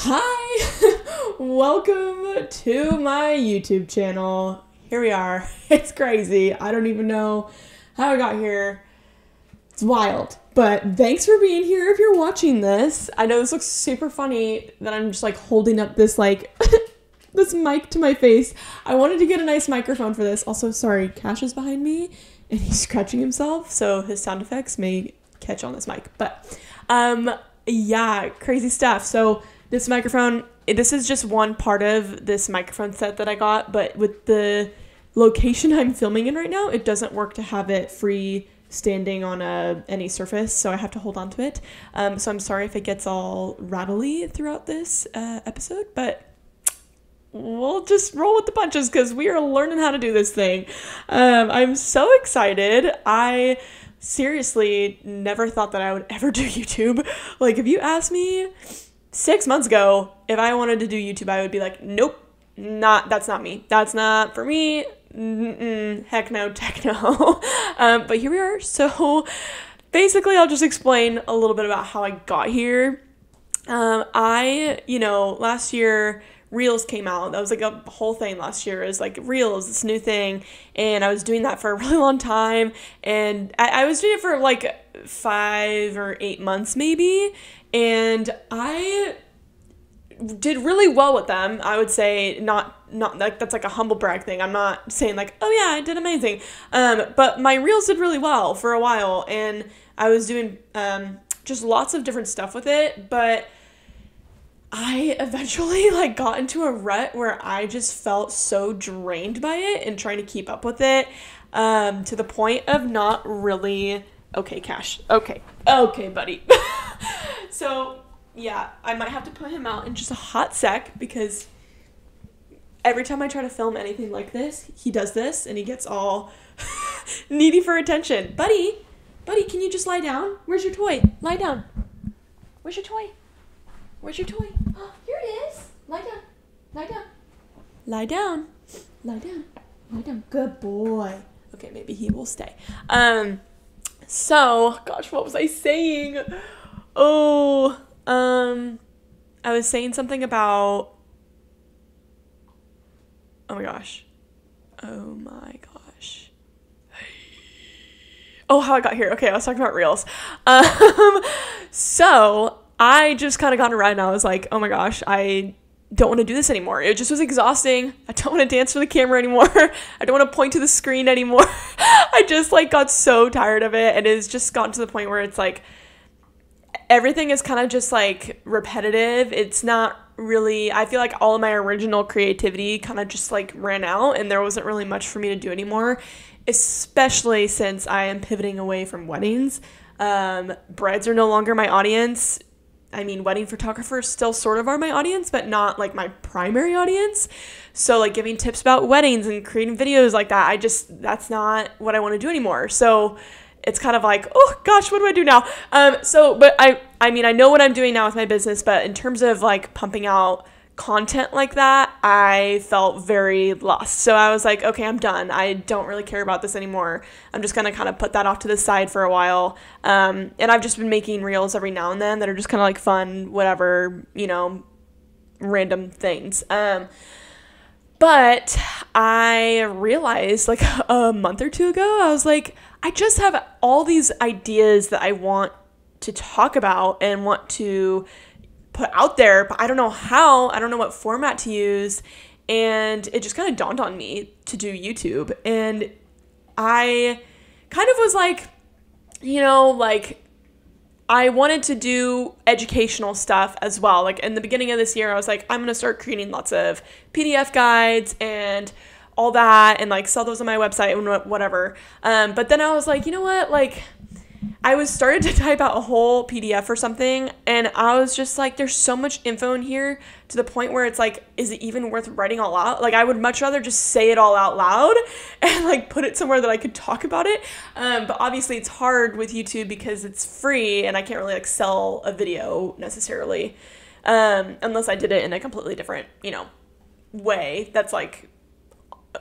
Hi, welcome to my YouTube channel. Here we are. It's crazy. I don't even know how I got here. It's wild, but thanks for being here if you're watching this. I know this looks super funny that I'm just like holding up this like this mic to my face. I wanted to get a nice microphone for this. Also, sorry, Cash is behind me and he's scratching himself, so his sound effects may catch on this mic. But yeah, crazy stuff. So this microphone, this is just one part of this microphone set that I got, but with the location I'm filming in right now, it doesn't work to have it free standing on any surface, so I have to hold on to it. So I'm sorry if it gets all rattly throughout this episode, but we'll just roll with the punches because we are learning how to do this thing. I'm so excited. I seriously never thought that I would ever do YouTube. Like, if you asked me 6 months ago if I wanted to do YouTube, I would be like, nope, that's not me. That's not for me. Heck no, tech no. But here we are. So basically, I'll just explain a little bit about how I got here. Last year, Reels came out. That was like a whole thing last year, is like Reels, this new thing. And I was doing that for a really long time. And I was doing it for like 5 or 8 months maybe. And I did really well with them. I would say not like that's like a humble brag thing. I'm not saying like, oh yeah, I did amazing. But my Reels did really well for a while. And I was doing just lots of different stuff with it. But I eventually like got into a rut where I just felt so drained by it and trying to keep up with it, to the point of not really, okay, Cash, okay, buddy. So yeah, I might have to put him out in just a hot sec because every time I try to film anything like this, he does this and he gets all needy for attention. Buddy, can you just lie down? Where's your toy? Lie down. Where's your toy? Where's your toy? Oh, here it is. Lie down. Lie down. Lie down. Lie down. Lie down. Good boy. Okay, maybe he will stay. So, gosh, what was I saying? Oh, I was saying something about, oh my gosh. Oh, how I got here. Okay, I was talking about Reels. So I just kind of got around and I was like, oh my gosh, I don't want to do this anymore. It just was exhausting. I don't want to dance for the camera anymore. I don't want to point to the screen anymore. I just like got so tired of it, and it's just gotten to the point where it's like everything is kind of just like repetitive. It's not really, I feel like all of my original creativity kind of just like ran out and there wasn't really much for me to do anymore, especially since I am pivoting away from weddings. Brides are no longer my audience. I mean, wedding photographers still sort of are my audience, but not like my primary audience. So like giving tips about weddings and creating videos like that, that's not what I want to do anymore. So it's kind of like, oh gosh, what do I do now? But I mean, I know what I'm doing now with my business, but in terms of like pumping out content like that, I felt very lost. So I was like, okay, I'm done. I don't really care about this anymore. I'm just going to kind of put that off to the side for a while. And I've just been making Reels every now and then that are just kind of like fun, whatever, random things. But I realized like a month or two ago, I was like, I just have all these ideas that I want to talk about and want to put out there, but I don't know how. I don't know what format to use. And it just kind of dawned on me to do YouTube. And I kind of was like, I wanted to do educational stuff as well. Like in the beginning of this year, I was like, I'm going to start creating lots of PDF guides and all that and like sell those on my website and whatever. But then I was like, you know what? Like I was started to type out a whole PDF or something, and I was just like, there's so much info in here to the point where it's like, is it even worth writing all out? Like I would much rather just say it all out loud and like put it somewhere that I could talk about it. But obviously it's hard with YouTube because it's free and I can't really like sell a video necessarily, unless I did it in a completely different, way. That's like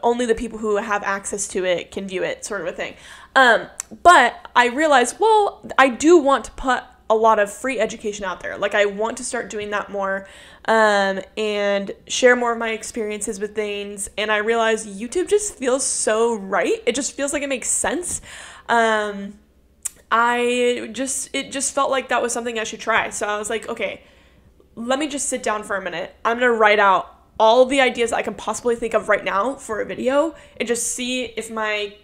only the people who have access to it can view it, sort of a thing. But I realized, well, I do want to put a lot of free education out there. Like I want to start doing that more, and share more of my experiences with things. And I realized YouTube just feels so right. It just feels like it makes sense. It just felt like that was something I should try. So I was like, okay, let me just sit down for a minute. I'm going to write out all of the ideas I can possibly think of right now for a video and just see if my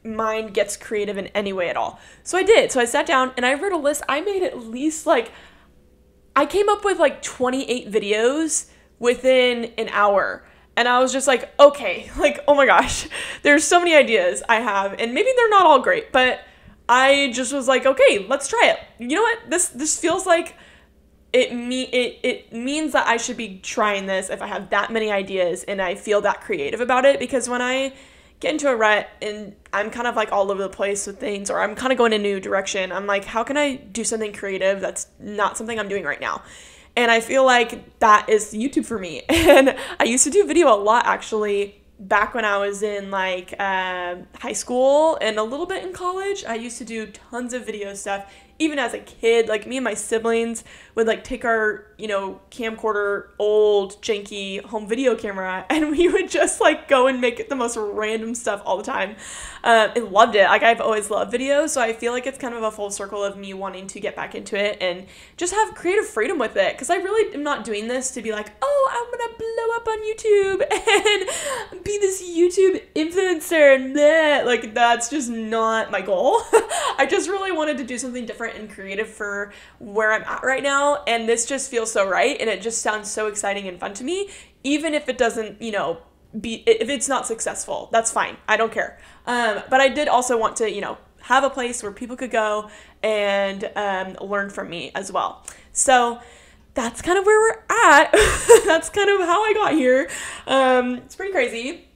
mind gets creative in any way at all. So I did. So I sat down and I wrote a list. I made at least I came up with 28 videos within an hour. And I was just like, okay, oh my gosh, there's so many ideas I have, and maybe they're not all great, but I just was like, okay, let's try it. You know what? This feels like it means that I should be trying this if I have that many ideas and I feel that creative about it, because when I get into a rut and I'm kind of all over the place with things, or I'm kind of going in a new direction, I'm like, how can I do something creative that's not something I'm doing right now? And I feel like that is YouTube for me. And I used to do video a lot, actually, back when I was in high school and a little bit in college. I used to do tons of video stuff. Even as a kid, me and my siblings would like take our, camcorder, old janky home video camera, and we would just like go and make the most random stuff all the time. I loved it. Like, I've always loved videos, so I feel like it's kind of a full circle of me wanting to get back into it and just have creative freedom with it. Because I really am not doing this to be like, oh, I'm gonna blow up on YouTube and be this YouTube influencer and bleh. Like, that's just not my goal. I just really wanted to do something different and creative for where I'm at right now, and this just feels so right, and it just sounds so exciting and fun to me, even if it doesn't, if it's not successful. That's fine. I don't care. But I did also want to, have a place where people could go and learn from me as well. So that's kind of where we're at. That's kind of how I got here. It's pretty crazy.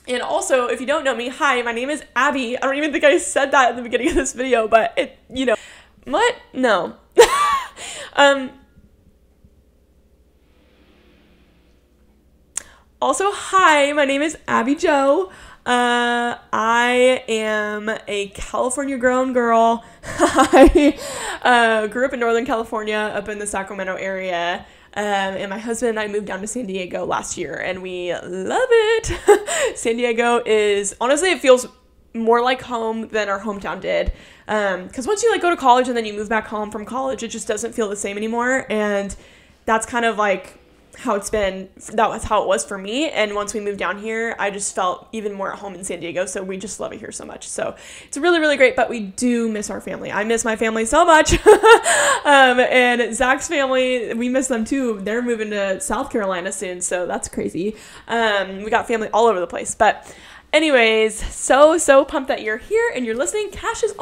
And also, if you don't know me, hi, my name is Abby. I don't even think I said that in the beginning of this video, but what? No. Also, hi, my name is Abbey Jo. I am a California-grown girl. I grew up in Northern California, up in the Sacramento area. And my husband and I moved down to San Diego last year, and we love it. San Diego is, honestly, it feels more like home than our hometown did. Because once you go to college and then you move back home from college, it just doesn't feel the same anymore. And that's kind of how it's been. That was how it was for me. And once we moved down here, I just felt even more at home in San Diego. So we just love it here so much. So it's really, really great. But we do miss our family. I miss my family so much. And Zach's family, we miss them too. They're moving to South Carolina soon. So that's crazy. We got family all over the place. But anyways, so pumped that you're here and you're listening. Cash is...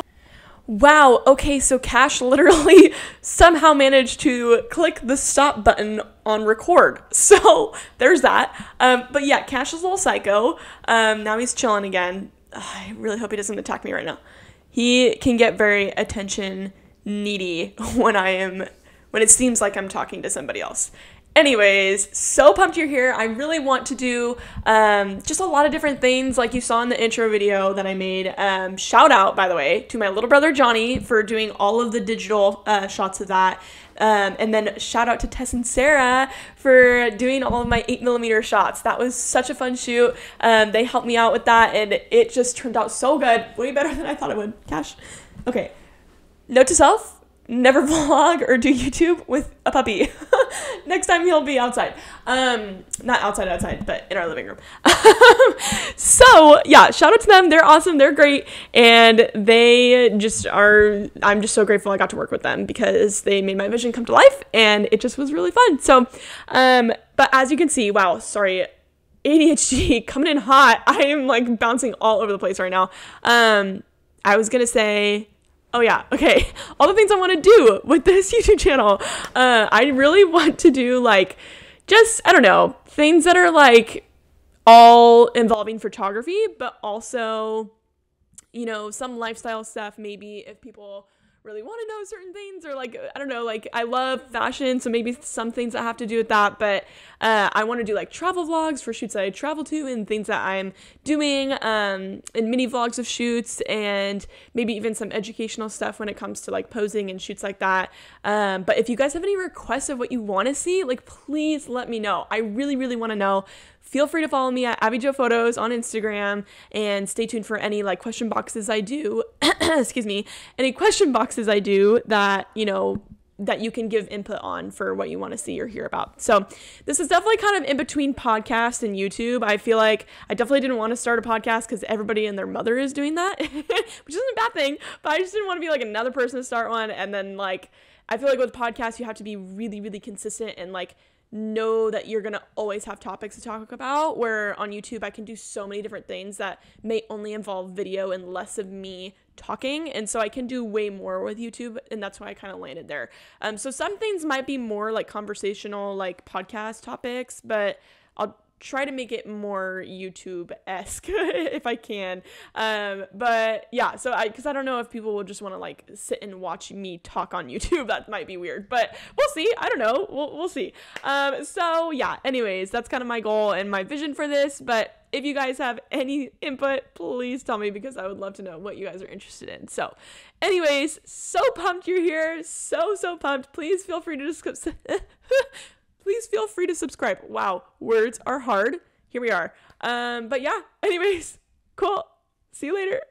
Wow, okay, so Cash literally somehow managed to click the stop button on record. So there's that. But yeah, Cash is a little psycho. Now he's chilling again. I really hope he doesn't attack me right now. He can get very attention needy when it seems like I'm talking to somebody else. Anyways, so pumped you're here. I really want to do just a lot of different things like you saw in the intro video that I made. Shout out, by the way, to my little brother Johnny for doing all of the digital shots of that. And then shout out to Tess and Sarah for doing all of my 8mm shots. That was such a fun shoot. They helped me out with that, and it just turned out so good. Way better than I thought it would. Cash. Okay. Note to self. Never vlog or do YouTube with a puppy. Next time he'll be outside. Not outside, but in our living room. So yeah, shout out to them. They're awesome. They're great. And they just are, I'm just so grateful I got to work with them because they made my vision come to life and it just was really fun. So, but as you can see, wow, sorry, ADHD coming in hot. I am bouncing all over the place right now. I was going to say, oh yeah, okay. All the things I want to do with this YouTube channel. I really want to do just, I don't know, things that are all involving photography, but also, some lifestyle stuff, maybe if people really want to know certain things, or like, I don't know, like I love fashion, so maybe some things that have to do with that, but I want to do like travel vlogs for shoots that I travel to and things that I'm doing, and mini vlogs of shoots, and maybe even some educational stuff when it comes to like posing and shoots like that. But if you guys have any requests of what you want to see, like please let me know. I really, really want to know. Feel free to follow me at Abbey Jo Photos on Instagram, and stay tuned for any like question boxes I do. Excuse me, any question boxes I do that, you know, that you can give input on for what you want to see or hear about. So this is definitely kind of in between podcast and YouTube. I feel like I definitely didn't want to start a podcast because everybody and their mother is doing that, which isn't a bad thing, but I just didn't want to be like another person to start one. And then like, I feel like with podcasts, you have to be really, really consistent and like know that you're gonna always have topics to talk about, where on YouTube I can do so many different things that may only involve video and less of me talking, and so I can do way more with YouTube, and that's why I kind of landed there. So some things might be more like conversational, like podcast topics, but I'll try to make it more YouTube-esque if I can. But yeah, so because I don't know if people will just want to like sit and watch me talk on YouTube. That might be weird, but we'll see. I don't know. We'll see. So yeah, anyways, that's kind of my goal and my vision for this. But if you guys have any input, please tell me, because I would love to know what you guys are interested in. So anyways, so pumped you're here. So pumped. Please feel free to Please feel free to subscribe. Wow, words are hard. Here we are. But yeah, anyways, cool. See you later.